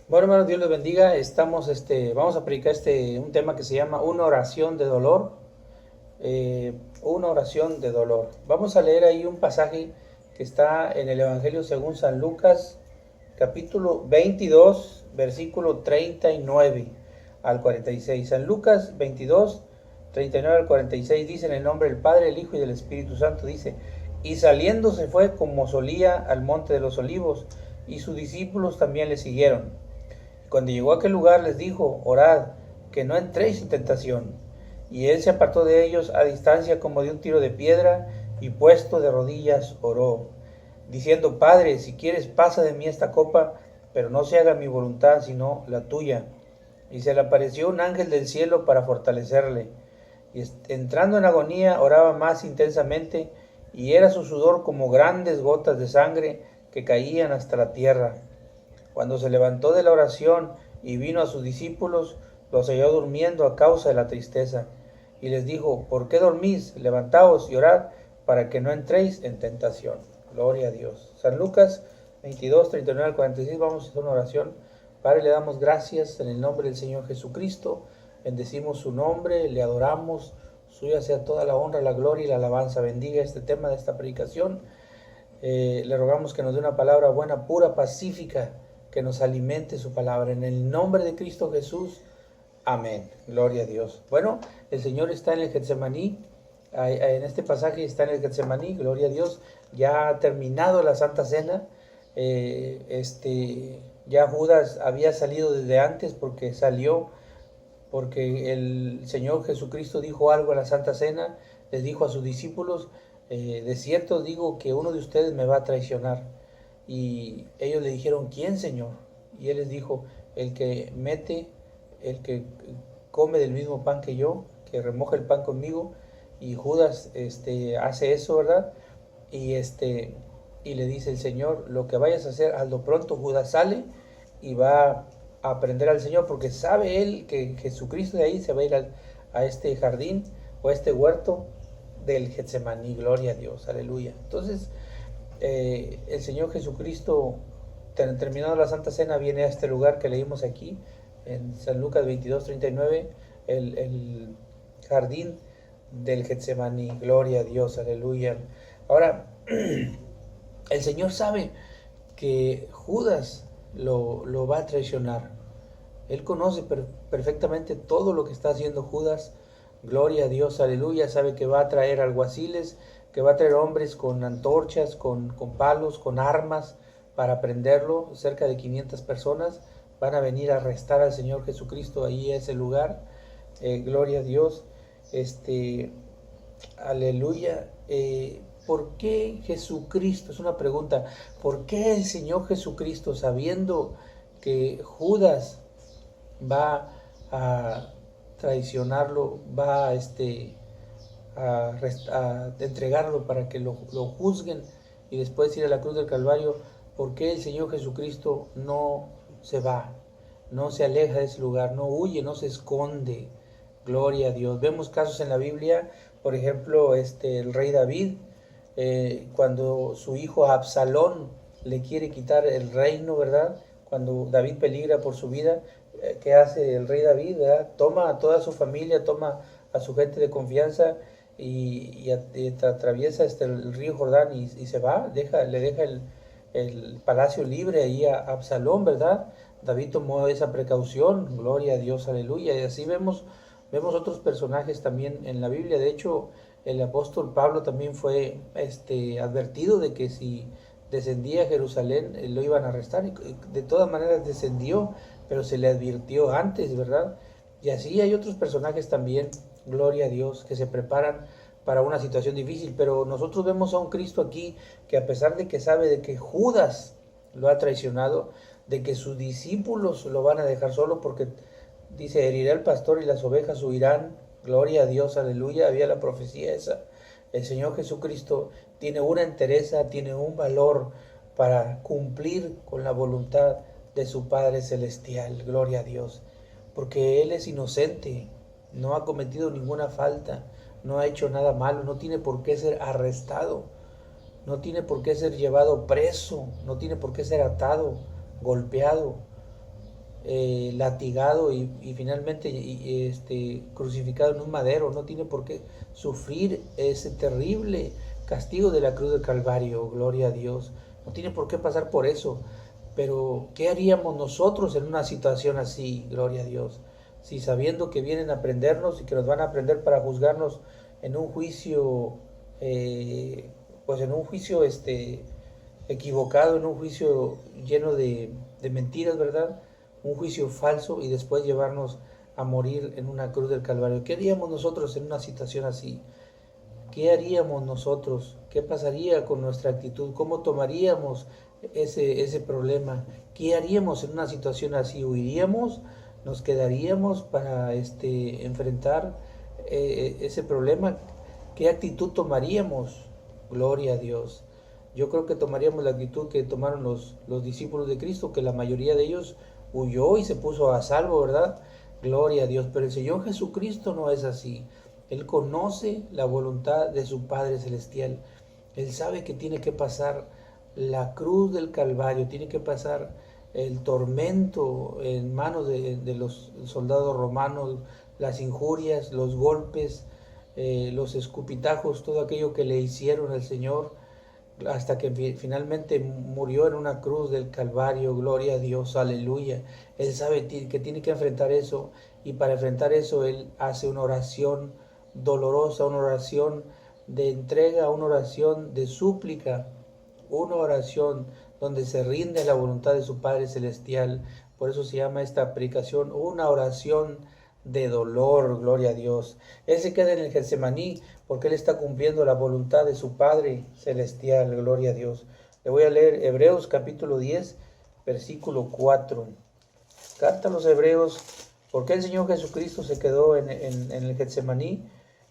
Bueno, hermanos, Dios les bendiga. Vamos a predicar un tema que se llama una oración de dolor. Una oración de dolor. Vamos a leer ahí un pasaje que está en el Evangelio según San Lucas, capítulo 22, versículo 39 al 46. San Lucas 22, 39 al 46 dice: en el nombre del Padre, del Hijo y del Espíritu Santo, dice: y saliendo se fue como solía al monte de los olivos, y sus discípulos también le siguieron. Cuando llegó a aquel lugar les dijo: orad, que no entréis en tentación. Y él se apartó de ellos a distancia como de un tiro de piedra, y puesto de rodillas oró, diciendo: Padre, si quieres, pasa de mí esta copa, pero no se haga mi voluntad sino la tuya. Y se le apareció un ángel del cielo para fortalecerle. Y entrando en agonía oraba más intensamente, y era su sudor como grandes gotas de sangre que caían hasta la tierra. Cuando se levantó de la oración y vino a sus discípulos, los halló durmiendo a causa de la tristeza. Y les dijo: ¿por qué dormís? Levantaos y orad, para que no entréis en tentación. Gloria a Dios. San Lucas 22, 39 al 46. Vamos a hacer una oración. Padre, le damos gracias en el nombre del Señor Jesucristo. Bendecimos su nombre, le adoramos. Suya sea toda la honra, la gloria y la alabanza. Bendiga este tema de esta predicación. Le rogamos que nos dé una palabra buena, pura, pacífica, que nos alimente su palabra. En el nombre de Cristo Jesús, amén. Gloria a Dios. Bueno, el Señor está en el Getsemaní. En este pasaje está en el Getsemaní, gloria a Dios. Ya ha terminado la Santa Cena. Ya Judas había salido desde antes, porque el Señor Jesucristo dijo algo a la Santa Cena. Les dijo a sus discípulos: de cierto digo que uno de ustedes me va a traicionar. Y ellos le dijeron: ¿quién, Señor? Y él les dijo: el que el que come del mismo pan que yo, que remoja el pan conmigo. Y Judas hace eso, ¿verdad? Y, y le dice el Señor: lo que vayas a hacer, hazlo pronto. Judas sale y va a aprender al Señor, porque sabe él que Jesucristo de ahí se va a ir a este jardín o a este huerto del Getsemaní. Gloria a Dios, aleluya. Entonces, el Señor Jesucristo, terminado la Santa Cena, viene a este lugar que leímos aquí en San Lucas 22, 39, el jardín del Getsemaní. Gloria a Dios, aleluya. Ahora, el Señor sabe que Judas lo va a traicionar. Él conoce perfectamente todo lo que está haciendo Judas. Gloria a Dios, aleluya. Sabe que va a traer alguaciles, que va a traer hombres con antorchas, con palos, con armas para prenderlo. Cerca de 500 personas van a venir a arrestar al Señor Jesucristo ahí en ese lugar. Gloria a Dios. Aleluya. ¿Por qué Jesucristo? Es una pregunta. ¿Por qué el Señor Jesucristo, sabiendo que Judas va a traicionarlo, va a entregarlo para que lo juzguen y después ir a la cruz del Calvario? ¿Por qué el Señor Jesucristo no se va, no se aleja de ese lugar, no huye, no se esconde? Gloria a Dios. Vemos casos en la Biblia, por ejemplo, el rey David, cuando su hijo Absalón le quiere quitar el reino, ¿verdad? Cuando David peligra por su vida, ¿qué hace el rey David? ¿Verdad? Toma a toda su familia, toma a su gente de confianza y atraviesa el río Jordán y se va, le deja el palacio libre ahí a Absalón, ¿verdad? David tomó esa precaución, gloria a Dios, aleluya. Y así vemos otros personajes también en la Biblia. De hecho, el apóstol Pablo también fue advertido de que si descendía a Jerusalén lo iban a arrestar, y de todas maneras descendió, pero se le advirtió antes, ¿verdad? Y así hay otros personajes también, gloria a Dios, que se preparan para una situación difícil. Pero nosotros vemos a un Cristo aquí que, a pesar de que sabe de que Judas lo ha traicionado, de que sus discípulos lo van a dejar solo, porque dice: herirá el pastor y las ovejas huirán. Gloria a Dios, aleluya. Había la profecía esa. El Señor Jesucristo tiene una entereza, tiene un valor para cumplir con la voluntad de su Padre Celestial. Gloria a Dios. Porque Él es inocente, no ha cometido ninguna falta, no ha hecho nada malo, no tiene por qué ser arrestado, no tiene por qué ser llevado preso, no tiene por qué ser atado, golpeado. latigado y finalmente crucificado en un madero. No tiene por qué sufrir ese terrible castigo de la cruz del Calvario, gloria a Dios. No tiene por qué pasar por eso. Pero, ¿qué haríamos nosotros en una situación así, gloria a Dios? Si sabiendo que vienen a prendernos y que nos van a prender para juzgarnos en un juicio, pues en un juicio equivocado, en un juicio lleno de mentiras, ¿verdad? Un juicio falso y después llevarnos a morir en una cruz del Calvario. ¿Qué haríamos nosotros en una situación así? ¿Qué haríamos nosotros? ¿Qué pasaría con nuestra actitud? ¿Cómo tomaríamos ese problema? ¿Qué haríamos en una situación así? ¿Huiríamos? ¿Nos quedaríamos para enfrentar ese problema? ¿Qué actitud tomaríamos? Gloria a Dios. Yo creo que tomaríamos la actitud que tomaron los discípulos de Cristo, que la mayoría de ellos huyó y se puso a salvo, ¿verdad? Gloria a Dios. Pero el Señor Jesucristo no es así. Él conoce la voluntad de su Padre Celestial. Él sabe que tiene que pasar la cruz del Calvario, tiene que pasar el tormento en manos de los soldados romanos, las injurias, los golpes, los escupitajos, todo aquello que le hicieron al Señor, hasta que finalmente murió en una cruz del Calvario. Gloria a Dios, aleluya. Él sabe que tiene que enfrentar eso, y para enfrentar eso Él hace una oración dolorosa, una oración de entrega, una oración de súplica, una oración donde se rinde a la voluntad de su Padre Celestial. Por eso se llama esta predicación una oración de dolor, gloria a Dios. Él se queda en el Getsemaní porque Él está cumpliendo la voluntad de su Padre Celestial, gloria a Dios. Le voy a leer Hebreos capítulo 10, versículo 4. Carta a los Hebreos. ¿Por qué el Señor Jesucristo se quedó en el Getsemaní?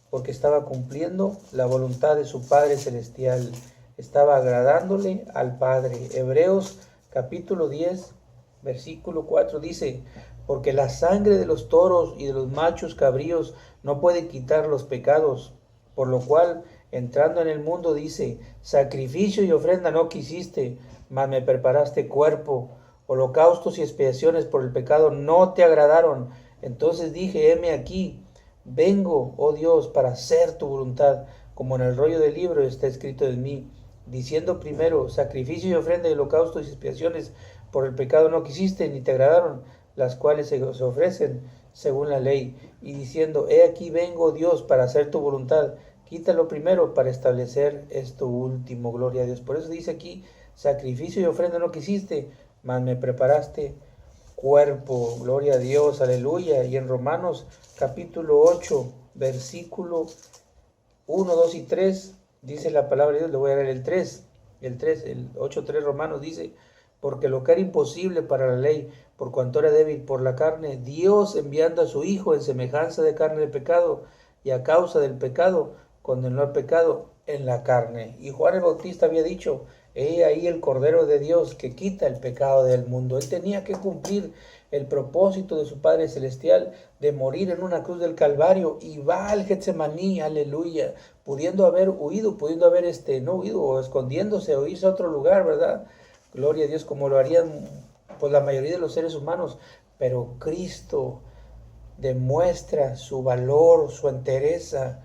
Porque estaba cumpliendo la voluntad de su Padre Celestial. Estaba agradándole al Padre. Hebreos capítulo 10, versículo 4 dice: porque la sangre de los toros y de los machos cabríos no puede quitar los pecados, por lo cual, entrando en el mundo, dice: sacrificio y ofrenda no quisiste, mas me preparaste cuerpo. Holocaustos y expiaciones por el pecado no te agradaron. Entonces dije: heme aquí, vengo, oh Dios, para hacer tu voluntad, como en el rollo del libro está escrito de mí. Diciendo primero: sacrificio y ofrenda y holocaustos y expiaciones por el pecado no quisiste, ni te agradaron, las cuales se ofrecen según la ley. Y diciendo: he aquí vengo, Dios, para hacer tu voluntad. Quítalo primero para establecer esto último. Gloria a Dios. Por eso dice aquí: sacrificio y ofrenda no quisiste, mas me preparaste cuerpo. Gloria a Dios, aleluya. Y en Romanos capítulo 8, versículo 1, 2 y 3, dice la palabra de Dios. Le voy a leer el 3, el 8, 3 Romanos dice: porque lo que era imposible para la ley, por cuanto era débil por la carne, Dios, enviando a su Hijo en semejanza de carne de pecado, y a causa del pecado, condenó al pecado en la carne. Y Juan el Bautista había dicho: he ahí el Cordero de Dios que quita el pecado del mundo. Él tenía que cumplir el propósito de su Padre Celestial de morir en una cruz del Calvario, y va al Getsemaní, aleluya, pudiendo haber huido, pudiendo haber no huido, o escondiéndose, o irse a otro lugar, ¿verdad? Gloria a Dios, como lo harían pues la mayoría de los seres humanos. Pero Cristo demuestra su valor, su entereza,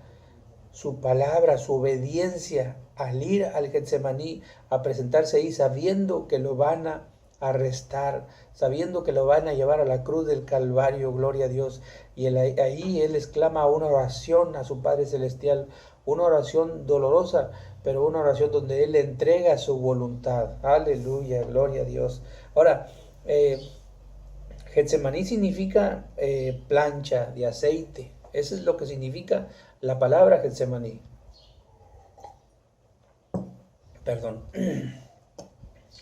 su palabra, su obediencia al ir al Getsemaní, a presentarse ahí, sabiendo que lo van a arrestar, sabiendo que lo van a llevar a la cruz del Calvario. Gloria a Dios. Y ahí Él exclama una oración a su Padre Celestial, una oración dolorosa, pero una oración donde Él le entrega su voluntad. Aleluya, gloria a Dios. Ahora, Getsemaní significa plancha de aceite. Eso es lo que significa la palabra Getsemaní. Perdón.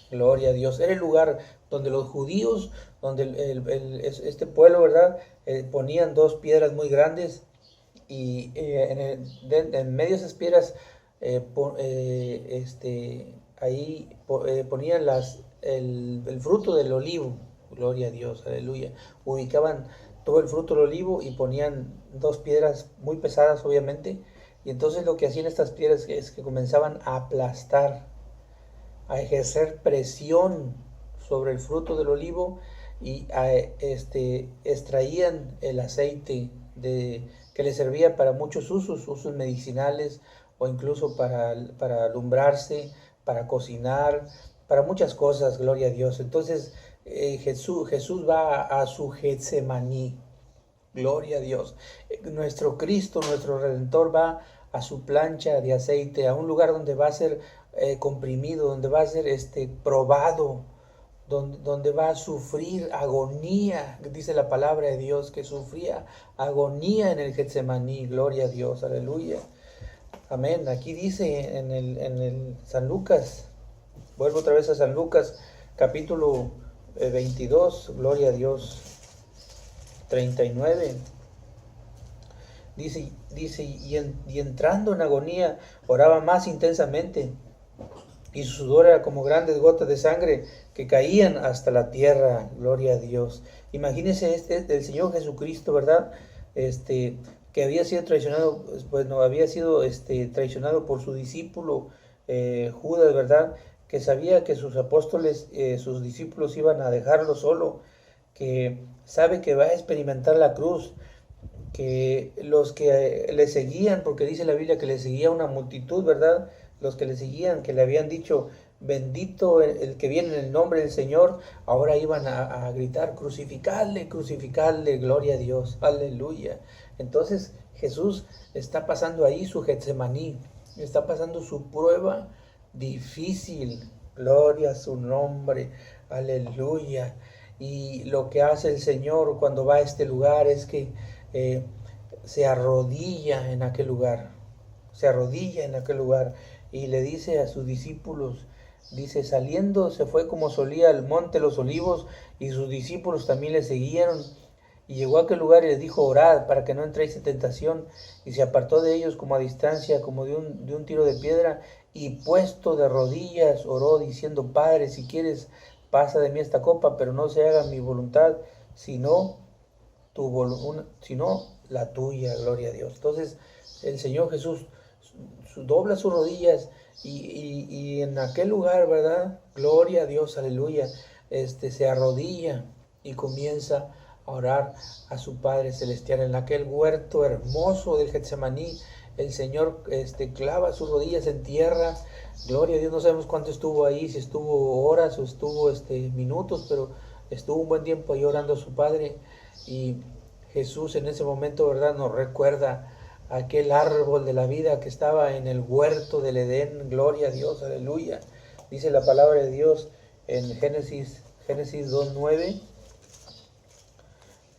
Gloria a Dios. Era el lugar donde los judíos, donde este pueblo, ¿verdad? Ponían dos piedras muy grandes, y en medio de esas piedras ahí ponían el fruto del olivo. Gloria a Dios, aleluya. Ubicaban todo el fruto del olivo y ponían dos piedras muy pesadas, obviamente. Y entonces lo que hacían estas piedras es que comenzaban a aplastar, a ejercer presión sobre el fruto del olivo y extraían el aceite que les servía para muchos usos medicinales o incluso para alumbrarse, para cocinar, para muchas cosas, gloria a Dios. Entonces Jesús va a su Getsemaní, gloria a Dios. Nuestro Cristo, nuestro Redentor va a su plancha de aceite, a un lugar donde va a ser comprimido, donde va a ser probado, donde va a sufrir agonía. Dice la palabra de Dios que sufría agonía en el Getsemaní, gloria a Dios, aleluya. Amén. Aquí dice en el San Lucas, vuelvo otra vez a San Lucas, capítulo 22, gloria a Dios, 39. Dice y entrando en agonía, oraba más intensamente, y su sudor era como grandes gotas de sangre que caían hasta la tierra, gloria a Dios. Imagínense del Señor Jesucristo, ¿verdad? Que había sido traicionado, pues no, había sido traicionado por su discípulo Judas, ¿verdad? Que sabía que sus apóstoles, sus discípulos iban a dejarlo solo, que sabe que va a experimentar la cruz, que los que le seguían, porque dice la Biblia que le seguía una multitud, ¿verdad? Los que le seguían, que le habían dicho, bendito el que viene en el nombre del Señor, ahora iban a gritar, crucificadle, crucificadle, gloria a Dios, aleluya. Entonces Jesús está pasando ahí su Getsemaní, está pasando su prueba difícil, gloria a su nombre, aleluya. Y lo que hace el Señor cuando va a este lugar es que se arrodilla en aquel lugar, se arrodilla en aquel lugar y le dice a sus discípulos, dice, saliendo se fue como solía al monte de los olivos, y sus discípulos también le siguieron, y llegó a aquel lugar y les dijo, orad para que no entréis en tentación, y se apartó de ellos como a distancia, como de un tiro de piedra, y puesto de rodillas oró diciendo, Padre, si quieres, pasa de mí esta copa, pero no se haga mi voluntad, sino sino la tuya, gloria a Dios. Entonces el Señor Jesús dobla sus rodillas y en aquel lugar, ¿verdad? Gloria a Dios, aleluya. Se arrodilla y comienza a orar a su Padre Celestial en aquel huerto hermoso del Getsemaní. El Señor clava sus rodillas en tierra. Gloria a Dios, no sabemos cuánto estuvo ahí, si estuvo horas o estuvo minutos, pero estuvo un buen tiempo ahí orando a su Padre. Y Jesús en ese momento, ¿verdad?, nos recuerda aquel árbol de la vida que estaba en el huerto del Edén. Gloria a Dios, aleluya. Dice la palabra de Dios en Génesis 2:9.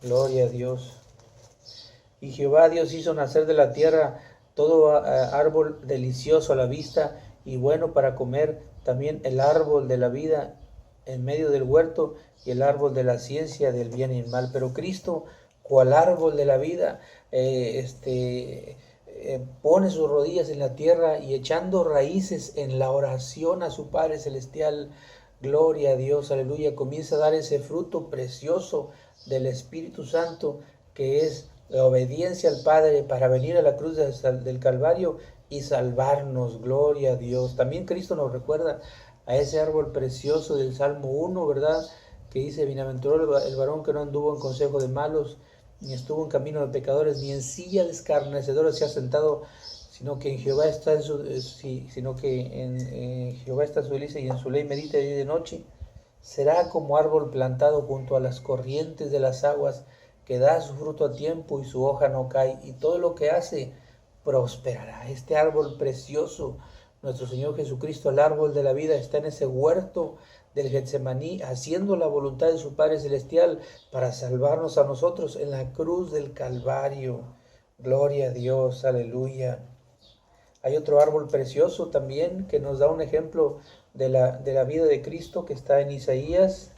Gloria a Dios. Y Jehová Dios hizo nacer de la tierra todo árbol delicioso a la vista y bueno para comer, también el árbol de la vida en medio del huerto y el árbol de la ciencia del bien y el mal. Pero Cristo, cual árbol de la vida, pone sus rodillas en la tierra y echando raíces en la oración a su Padre Celestial, gloria a Dios, aleluya, comienza a dar ese fruto precioso del Espíritu Santo, que es la obediencia al Padre para venir a la cruz del Calvario y salvarnos, gloria a Dios. También Cristo nos recuerda a ese árbol precioso del Salmo 1, ¿verdad? Que dice, bienaventurado el varón que no anduvo en consejo de malos, ni estuvo en camino de pecadores, ni en silla de escarnecedores se ha sentado, sino que en Jehová está en su delicia y en su ley medita de día y de noche. Será como árbol plantado junto a las corrientes de las aguas, que da su fruto a tiempo y su hoja no cae, y todo lo que hace prosperará. Este árbol precioso, nuestro Señor Jesucristo, el árbol de la vida, está en ese huerto del Getsemaní, haciendo la voluntad de su Padre Celestial para salvarnos a nosotros en la cruz del Calvario. Gloria a Dios, aleluya. Hay otro árbol precioso también que nos da un ejemplo de la vida de Cristo, que está en Isaías.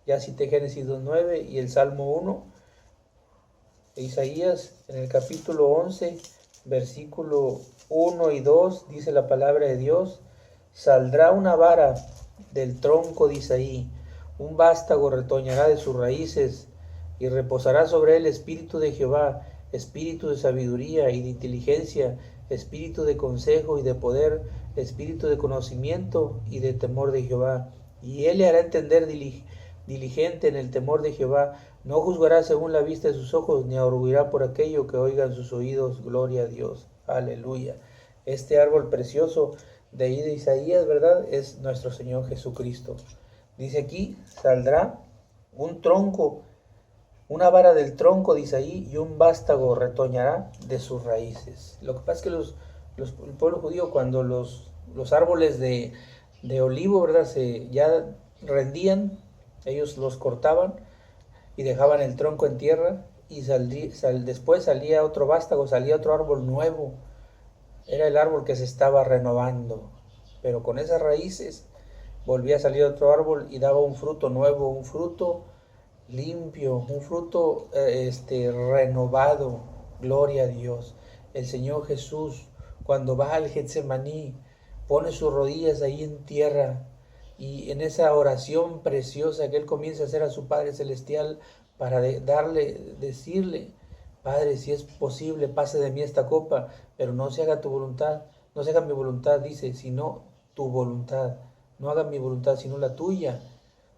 Ya cité Génesis 2:9 y el Salmo 1. Isaías, en el capítulo 11, versículo 1 y 2, dice la palabra de Dios, saldrá una vara del tronco de Isaí, un vástago retoñará de sus raíces, y reposará sobre él espíritu de Jehová, espíritu de sabiduría y de inteligencia, espíritu de consejo y de poder, espíritu de conocimiento y de temor de Jehová. y él le hará entender diligente en el temor de Jehová. No juzgará según la vista de sus ojos, ni arruinará por aquello que oigan sus oídos. Gloria a Dios. Aleluya. Este árbol precioso de ahí de Isaías, ¿verdad? Es nuestro Señor Jesucristo. Dice aquí, saldrá un tronco, una vara del tronco de Isaí, y un vástago retoñará de sus raíces. Lo que pasa es que el pueblo judío, cuando los árboles de olivo, ¿verdad?, ya rendían, ellos los cortaban y dejaban el tronco en tierra, y después salía otro vástago, salía otro árbol nuevo. Era el árbol que se estaba renovando, pero con esas raíces volvía a salir otro árbol y daba un fruto nuevo, un fruto limpio, un fruto renovado. Gloria a Dios. El Señor Jesús, cuando va al Getsemaní, pone sus rodillas ahí en tierra, y en esa oración preciosa que él comienza a hacer a su Padre Celestial para decirle: Padre, si es posible, pase de mí esta copa, pero no se haga tu voluntad, no se haga mi voluntad, dice, sino tu voluntad. No haga mi voluntad, sino la tuya.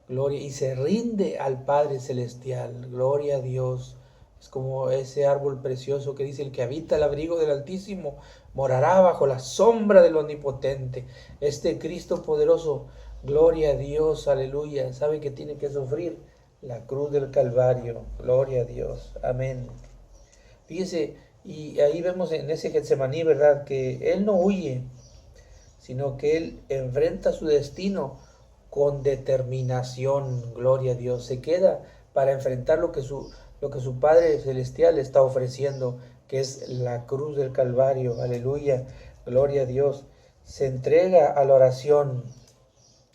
Gloria, y se rinde al Padre Celestial. Gloria a Dios. Es como ese árbol precioso que dice: el que habita el abrigo del Altísimo morará bajo la sombra del Omnipotente. Este Cristo poderoso, gloria a Dios, aleluya, sabe que tiene que sufrir la cruz del Calvario. Gloria a Dios, amén. Fíjese, y ahí vemos en ese Getsemaní, ¿verdad?, que él no huye, sino que él enfrenta su destino con determinación. Gloria a Dios. Se queda para enfrentar lo que su Padre Celestial le está ofreciendo, que es la cruz del Calvario. Aleluya. Gloria a Dios. Se entrega a la oración.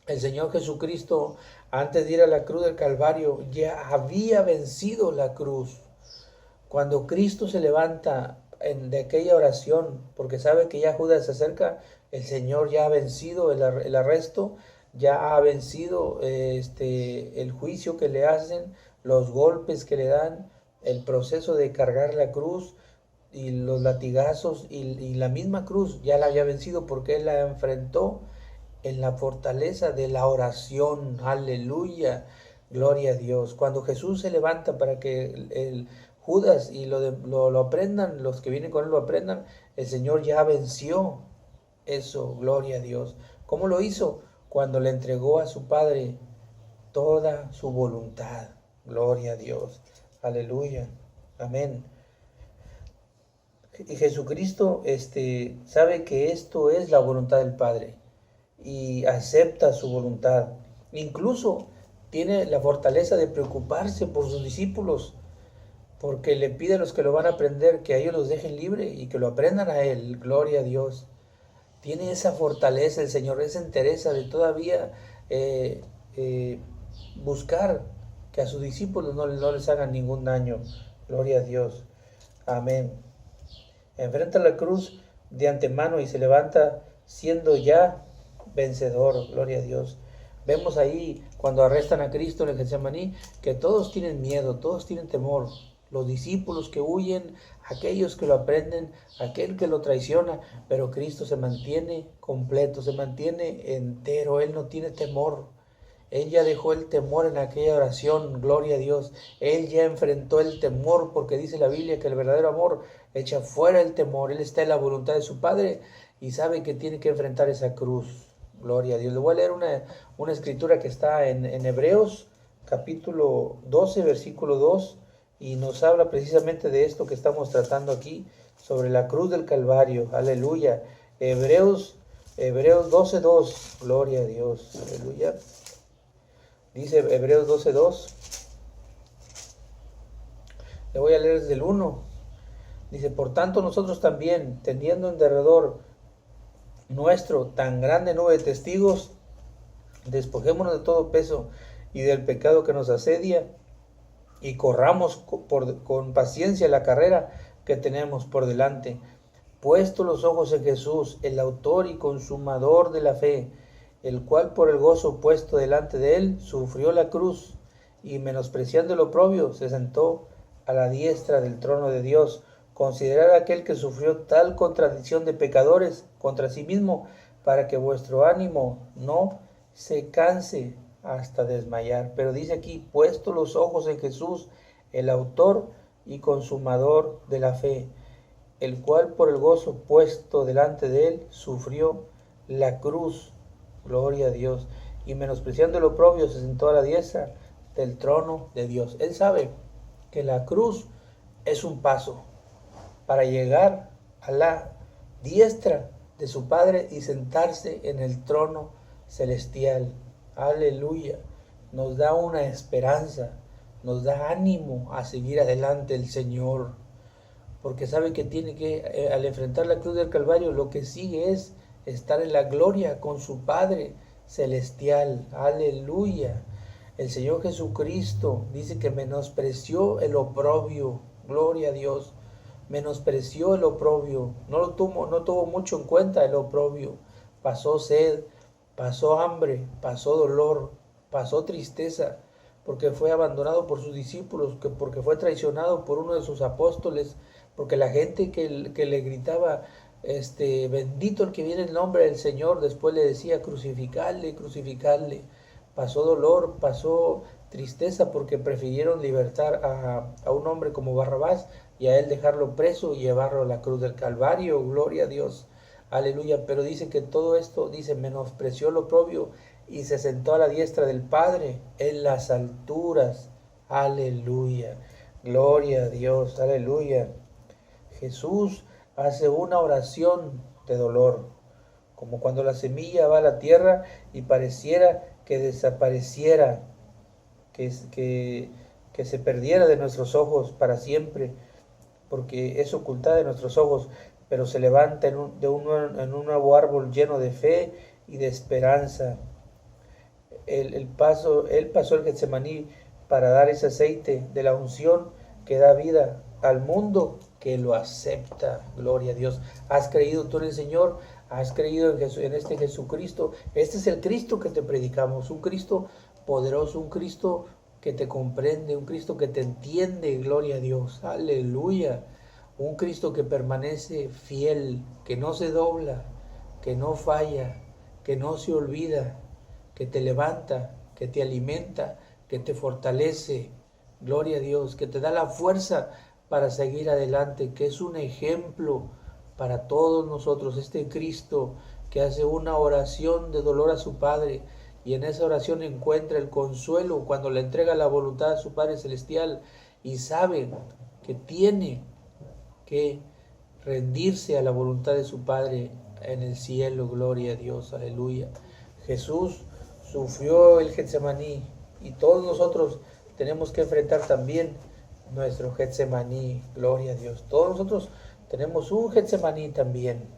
El Señor Jesucristo, antes de ir a la cruz del Calvario, ya había vencido la cruz. Cuando Cristo se levanta de aquella oración, porque sabe que ya Judas se acerca, el Señor ya ha vencido el arresto, ya ha vencido el juicio que le hacen, los golpes que le dan, el proceso de cargar la cruz y los latigazos, y la misma cruz ya la había vencido, porque él la enfrentó en la fortaleza de la oración. Aleluya, gloria a Dios. Cuando Jesús se levanta para que el Judas y lo aprendan, los que vienen con él lo aprendan, el Señor ya venció eso. Gloria a Dios. ¿Cómo lo hizo? Cuando le entregó a su Padre toda su voluntad. Gloria a Dios. Aleluya. Amén. Y Jesucristo sabe que esto es la voluntad del Padre y acepta su voluntad. Incluso tiene la fortaleza de preocuparse por sus discípulos, porque le pide a los que lo van a aprender que a ellos los dejen libre y que lo aprendan a él. Gloria a Dios. Tiene esa fortaleza el Señor, esa entereza de todavía buscar que a sus discípulos no les hagan ningún daño. Gloria a Dios. Amén. Enfrenta la cruz de antemano y se levanta siendo ya vencedor. Gloria a Dios. Vemos ahí cuando arrestan a Cristo en el Getsemaní que todos tienen miedo, todos tienen temor. Los discípulos que huyen, aquellos que lo aprenden, aquel que lo traiciona, pero Cristo se mantiene completo, se mantiene entero. Él no tiene temor. Él ya dejó el temor en aquella oración. Gloria a Dios. Él ya enfrentó el temor, porque dice la Biblia que el verdadero amor echa fuera el temor. Él está en la voluntad de su Padre y sabe que tiene que enfrentar esa cruz. Gloria a Dios. Le voy a leer una escritura que está en Hebreos, capítulo 12, versículo 2, y nos habla precisamente de esto que estamos tratando aquí, sobre la cruz del Calvario. Aleluya. Hebreos 12, 2. Gloria a Dios. Aleluya. Dice Hebreos 12:2. Le voy a leer desde el 1. Dice: por tanto nosotros también, teniendo en derredor nuestro tan grande nube de testigos, despojémonos de todo peso y del pecado que nos asedia, y corramos con paciencia la carrera que tenemos por delante, puesto los ojos en Jesús, el autor y consumador de la fe, el cual por el gozo puesto delante de él sufrió la cruz, y menospreciando el oprobio se sentó a la diestra del trono de Dios. Considerad a aquel que sufrió tal contradicción de pecadores contra sí mismo, para que vuestro ánimo no se canse hasta desmayar. Pero dice aquí, puesto los ojos en Jesús, el autor y consumador de la fe, el cual por el gozo puesto delante de él sufrió la cruz, gloria a Dios, y menospreciando el oprobio se sentó a la diestra del trono de Dios. Él sabe que la cruz es un paso para llegar a la diestra de su Padre y sentarse en el trono celestial. Aleluya. Nos da una esperanza, nos da ánimo a seguir adelante el Señor, porque sabe que tiene que, al enfrentar la cruz del Calvario, lo que sigue es estar en la gloria con su Padre celestial. Aleluya. El Señor Jesucristo dice que menospreció el oprobio. Gloria a Dios. Menospreció el oprobio. No tuvo mucho en cuenta el oprobio. Pasó sed, pasó hambre, pasó dolor, pasó tristeza, porque fue abandonado por sus discípulos, porque fue traicionado por uno de sus apóstoles, porque la gente que le gritaba, bendito el que viene en el nombre del Señor, después le decía, crucificadle, crucificadle. Pasó dolor, pasó tristeza, porque prefirieron libertar a un hombre como Barrabás y a él dejarlo preso y llevarlo a la cruz del Calvario. Gloria a Dios. Aleluya. Pero dice que todo esto, dice, menospreció lo propio y se sentó a la diestra del Padre en las alturas. Aleluya. Gloria a Dios. Aleluya. Jesús hace una oración de dolor, como cuando la semilla va a la tierra y pareciera que desapareciera, que se perdiera de nuestros ojos para siempre, porque es ocultada de nuestros ojos, pero se levanta en un nuevo árbol lleno de fe y de esperanza. Él pasó el Getsemaní para dar ese aceite de la unción que da vida al mundo que lo acepta. Gloria a Dios. ¿Has creído tú en el Señor? ¿Has creído en este Jesucristo? Este es el Cristo que te predicamos, un Cristo poderoso, un Cristo que te comprende, un Cristo que te entiende. Gloria a Dios. Aleluya. Un Cristo que permanece fiel, que no se dobla, que no falla, que no se olvida, que te levanta, que te alimenta, que te fortalece. Gloria a Dios, que te da la fuerza para seguir adelante, que es un ejemplo para todos nosotros. Este Cristo que hace una oración de dolor a su Padre y en esa oración encuentra el consuelo cuando le entrega la voluntad a su Padre Celestial y sabe que tiene que rendirse a la voluntad de su Padre en el cielo. Gloria a Dios, aleluya. Jesús sufrió el Getsemaní y todos nosotros tenemos que enfrentar también nuestro Getsemaní. Gloria a Dios. Todos nosotros tenemos un Getsemaní también.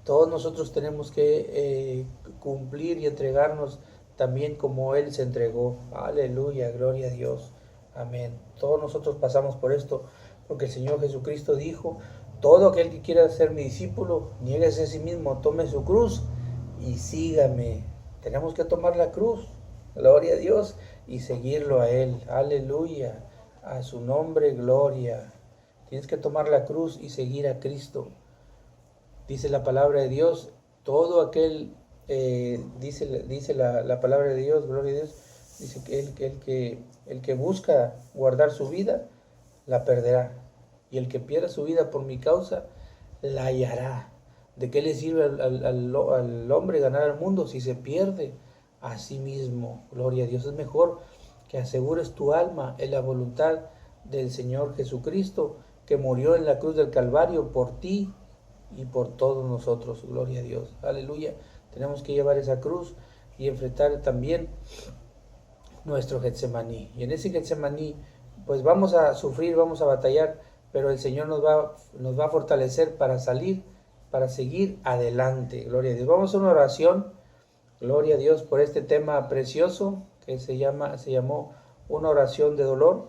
Todos nosotros tenemos que cumplir y entregarnos también como Él se entregó. Aleluya, gloria a Dios. Amén. Todos nosotros pasamos por esto, porque el Señor Jesucristo dijo, todo aquel que quiera ser mi discípulo, niéguese a sí mismo, tome su cruz y sígame. Tenemos que tomar la cruz, gloria a Dios, y seguirlo a Él. Aleluya, a su nombre, gloria. Tienes que tomar la cruz y seguir a Cristo. Dice la palabra de Dios, todo aquel, dice la palabra de Dios, gloria a Dios, dice que el que busca guardar su vida, la perderá. Y el que pierda su vida por mi causa, la hallará. ¿De qué le sirve al hombre ganar el mundo si se pierde a sí mismo? Gloria a Dios. Es mejor que asegures tu alma en la voluntad del Señor Jesucristo, que murió en la cruz del Calvario por ti y por todos nosotros. Gloria a Dios. Aleluya. Tenemos que llevar esa cruz y enfrentar también nuestro Getsemaní. Y en ese Getsemaní, pues vamos a sufrir, vamos a batallar, pero el Señor nos va a fortalecer para salir, para seguir adelante. Gloria a Dios. Vamos a una oración. Gloria a Dios por este tema precioso que se llamó una oración de dolor.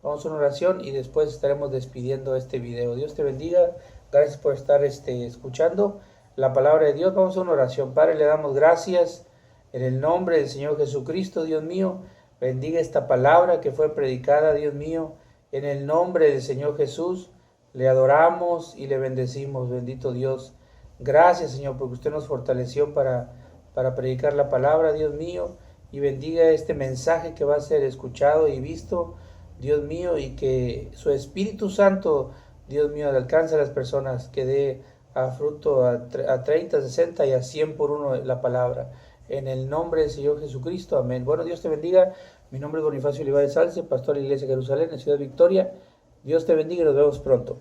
Vamos a una oración y después estaremos despidiendo este video. Dios te bendiga. Gracias por estar escuchando la palabra de Dios. Vamos a una oración. Padre, le damos gracias en el nombre del Señor Jesucristo, Dios mío. Bendiga esta palabra que fue predicada, Dios mío. En el nombre del Señor Jesús, le adoramos y le bendecimos, bendito Dios. Gracias, Señor, porque usted nos fortaleció para para predicar la palabra, Dios mío, y bendiga este mensaje que va a ser escuchado y visto, Dios mío, y que su Espíritu Santo, Dios mío, alcance a las personas, que dé a fruto a 30, 60 y a 100 por uno la palabra. En el nombre del Señor Jesucristo, amén. Bueno, Dios te bendiga. Mi nombre es Bonifacio Olivares Salce, pastor de la Iglesia de Jerusalén, en Ciudad Victoria. Dios te bendiga y nos vemos pronto.